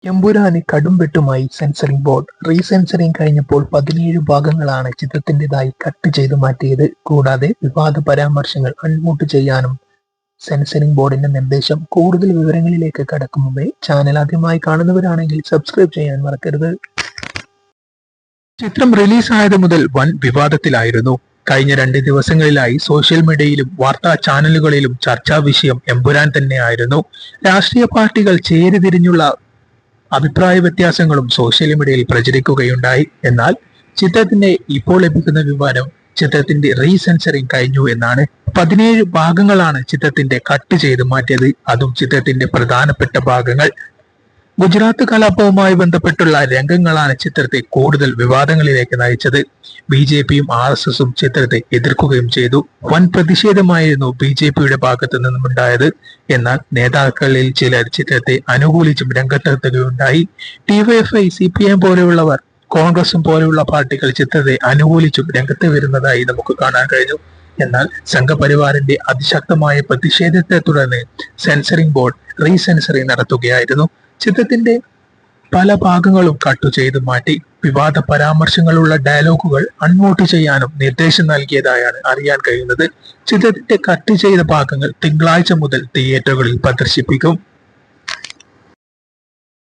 Empuraan കടുംവെട്ടുമായി censoring board. റീസെൻസറിംഗ് കഴിഞ്ഞപ്പോൾ 17 ഭാഗങ്ങളാണ് ചിത്രത്തിന്റേതായി cut ചെയ്തു മാറ്റിയത്. കൂടാതെ വിവാദ പരാമർശങ്ങൾ അൺമ്യൂട്ട് ചെയ്യാനും സെൻസറിംഗ് ബോർഡിന്റെ നിർദ്ദേശം. കൂടുതൽ വിവരങ്ങളിലേക്ക് കടക്കും മുമ്പേ ചാനൽ ആദ്യമായി കാണുന്നവരാണെങ്കിൽ സബ്സ്ക്രൈബ് ചെയ്യാൻ മറക്കരുത്. ചിത്രം റിലീസായത് മുതൽ വൻ വിവാദത്തിലായിരുന്നു. കഴിഞ്ഞ 2 ദിവസങ്ങളിലായി സോഷ്യൽ മീഡിയയിലും വാർത്താ ചാനലുകളിലും ചർച്ചാ വിഷയം എമ്പുരാൻ തന്നെയായിരുന്നു. രാഷ്ട്രീയ പാർട്ടികൾ ചേരിതിരിഞ്ഞുള്ള അഭിപ്രായ വ്യത്യാസങ്ങളും സോഷ്യൽ മീഡിയയിൽ പ്രചരിക്കുകയുണ്ടായി. എന്നാൽ ചിത്രത്തിന്റെ ഇപ്പോൾ ലഭിക്കുന്ന വിവരം ചിത്രത്തിന്റെ റീസെൻസറിംഗ് കഴിഞ്ഞു എന്നാണ്. 17 ഭാഗങ്ങളാണ് ചിത്രത്തിന്റെ കട്ട് ചെയ്ത് മാറ്റിയത്, അതും ചിത്രത്തിന്റെ പ്രധാനപ്പെട്ട ഭാഗങ്ങൾ. ഗുജറാത്ത് കലാപവുമായി ബന്ധപ്പെട്ടുള്ള രംഗങ്ങളാണ് ചിത്രത്തെ കൂടുതൽ വിവാദങ്ങളിലേക്ക് നയിച്ചത്. BJPയും RSSും ചിത്രത്തെ എതിർക്കുകയും ചെയ്തു. വൻ പ്രതിഷേധമായിരുന്നു BJPയുടെ ഭാഗത്തു നിന്നുമുണ്ടായത്. എന്നാൽ നേതാക്കളിൽ ചിലർ ചിത്രത്തെ അനുകൂലിച്ചും രംഗത്തെത്തുകയുണ്ടായി. DYFI, CPM പോലെയുള്ളവർ, കോൺഗ്രസും പോലെയുള്ള പാർട്ടികൾ ചിത്രത്തെ അനുകൂലിച്ചും രംഗത്ത് വരുന്നതായി നമുക്ക് കാണാൻ കഴിഞ്ഞു. എന്നാൽ സംഘപരിവാറിന്റെ അതിശക്തമായ പ്രതിഷേധത്തെ തുടർന്ന് സെൻസറിംഗ് ബോർഡ് റീസെൻസറിംഗ് നടത്തുകയായിരുന്നു. ചിത്രത്തിന്റെ പല ഭാഗങ്ങളും കട്ടു ചെയ്തു മാറ്റി. വിവാദ പരാമർശങ്ങളുള്ള ഡയലോഗുകൾ അൺമ്യൂട്ട് ചെയ്യാനും നിർദ്ദേശം നൽകിയതായാണ് അറിയാൻ കഴിയുന്നത്. ചിത്രത്തിന്റെ കട്ട് ചെയ്ത ഭാഗങ്ങൾ തിങ്കളാഴ്ച മുതൽ തിയേറ്ററുകളിൽ പ്രദർശിപ്പിക്കും.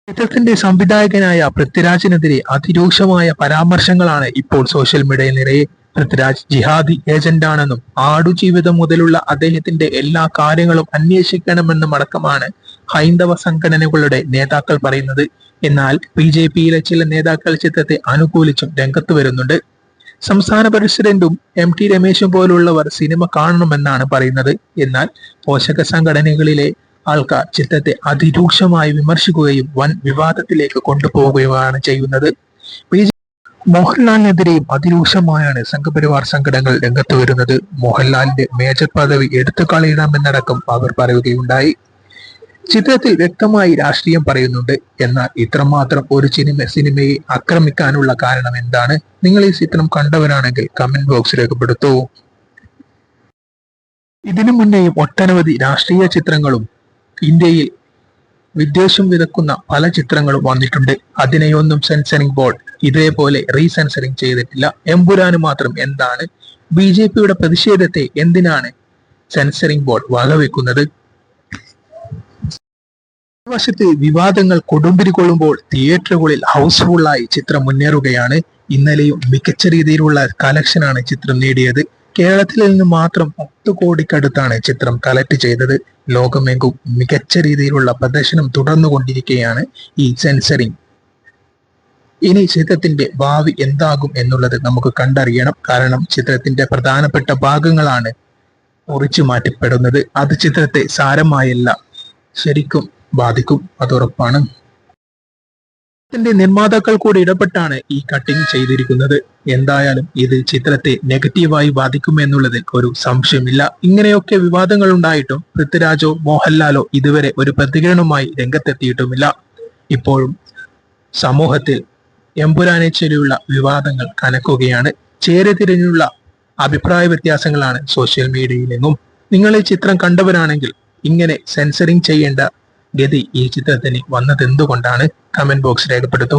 ചിത്രത്തിന്റെ സംവിധായകനായ പൃഥ്വിരാജിനെതിരെ അതിരൂക്ഷമായ പരാമർശങ്ങളാണ് ഇപ്പോൾ സോഷ്യൽ മീഡിയയിൽ നിറയെ. പൃഥ്വിരാജ് ജിഹാദി ഏജന്റാണെന്നും ആടുജീവിതം മുതലുള്ള അദ്ദേഹത്തിന്റെ എല്ലാ കാര്യങ്ങളും അന്വേഷിക്കണമെന്നും അടക്കമാണ് ഹൈന്ദവ സംഘടനകളുടെ നേതാക്കൾ പറയുന്നത്. എന്നാൽ BJPയിലെ ചില നേതാക്കൾ ചിത്രത്തെ അനുകൂലിച്ചും രംഗത്ത് വരുന്നുണ്ട്. സംസ്ഥാന പ്രസിഡന്റും MT രമേശും പോലുള്ളവർ സിനിമ കാണണമെന്നാണ് പറയുന്നത്. എന്നാൽ പോഷക സംഘടനകളിലെ ആൾക്കാർ ചിത്രത്തെ അതിരൂക്ഷമായി വിമർശിക്കുകയും വൻ വിവാദത്തിലേക്ക് കൊണ്ടുപോവുകയുമാണ് ചെയ്യുന്നത്. മോഹൻലാലിനെതിരെയും അതിരൂക്ഷമായാണ് സംഘപരിവാർ സംഘടനകൾ രംഗത്ത് വരുന്നത്. മോഹൻലാലിന്റെ മേജർ പദവി എടുത്തു കളയണമെന്നടക്കം അവർ പറയുകയുണ്ടായി. ചിത്രത്തിൽ വ്യക്തമായി രാഷ്ട്രീയം പറയുന്നുണ്ട്. എന്നാൽ ഇത്രമാത്രം ഒരു സിനിമയെ ആക്രമിക്കാനുള്ള കാരണം എന്താണ്? നിങ്ങൾ ഈ ചിത്രം കണ്ടവരാണെങ്കിൽ കമന്റ് ബോക്സ് രേഖപ്പെടുത്തൂ. ഇതിനു മുന്നേയും ഒട്ടനവധി രാഷ്ട്രീയ ചിത്രങ്ങളും ഇന്ത്യയിൽ വിദ്വേഷം വിതക്കുന്ന പല ചിത്രങ്ങളും വന്നിട്ടുണ്ട്. അതിനെയൊന്നും സെൻസറിംഗ് ബോർഡ് ഇതേപോലെ റീസെൻസറിംഗ് ചെയ്തിട്ടില്ല. എമ്പുരാന് മാത്രം എന്താണ്? BJPയുടെ പ്രതിഷേധത്തെ എന്തിനാണ് സെൻസറിംഗ് ബോർഡ് വകവെക്കുന്നത്? വശത്ത് വിവാദങ്ങൾ കൊടുമ്പിരി കൊള്ളുമ്പോൾ തിയേറ്ററുകളിൽ ഹൗസ്ഫുള്ളായി ചിത്രം മുന്നേറുകയാണ്. ഇന്നലെയും മികച്ച രീതിയിലുള്ള കളക്ഷനാണ് ചിത്രം നേടിയത്. കേരളത്തിൽ നിന്ന് മാത്രം 10 കോടിക്കടുത്താണ് ചിത്രം കളക്ട് ചെയ്തത്. ലോകമെങ്കും മികച്ച രീതിയിലുള്ള പ്രദർശനം തുടർന്നുകൊണ്ടിരിക്കുകയാണ് ഈ സെൻസറിംഗ്. ഇനി ചിത്രത്തിന്റെ ഭാവി എന്താകും എന്നുള്ളത് നമുക്ക് കണ്ടറിയണം. കാരണം ചിത്രത്തിന്റെ പ്രധാനപ്പെട്ട ഭാഗങ്ങളാണ് മുറിച്ചു മാറ്റപ്പെടുന്നത്. അത് ചിത്രത്തെ സാരമായല്ല ശരിക്കും ബാധിക്കും, അതുറപ്പാണ്. ചിത്രത്തിന്റെ നിർമ്മാതാക്കൾ കൂടി ഇടപെട്ടാണ് ഈ കട്ടിംഗ് ചെയ്തിരിക്കുന്നത്. എന്തായാലും ഇത് ചിത്രത്തെ നെഗറ്റീവായി ബാധിക്കുമെന്നുള്ളതിൽ ഒരു സംശയമില്ല. ഇങ്ങനെയൊക്കെ വിവാദങ്ങൾ ഉണ്ടായിട്ടും പൃഥ്വിരാജോ മോഹൻലാലോ ഇതുവരെ ഒരു പ്രതികരണവുമായി രംഗത്തെത്തിയിട്ടുമില്ല. ഇപ്പോഴും സമൂഹത്തിൽ എമ്പുരാനെ ചൊല്ലിയുള്ള വിവാദങ്ങൾ കനക്കുകയാണ്. ചേരിതിരിഞ്ഞുള്ള അഭിപ്രായ വ്യത്യാസങ്ങളാണ് സോഷ്യൽ മീഡിയയിലെങ്ങും. നിങ്ങൾ ഈ ചിത്രം കണ്ടവരാണെങ്കിൽ ഇങ്ങനെ സെൻസറിംഗ് ചെയ്യേണ്ട ഗതി ഈ ചിത്രത്തിന് വന്നതെന്തുകൊണ്ടാണ്? Comment box രേഖപ്പെടുത്തൂ.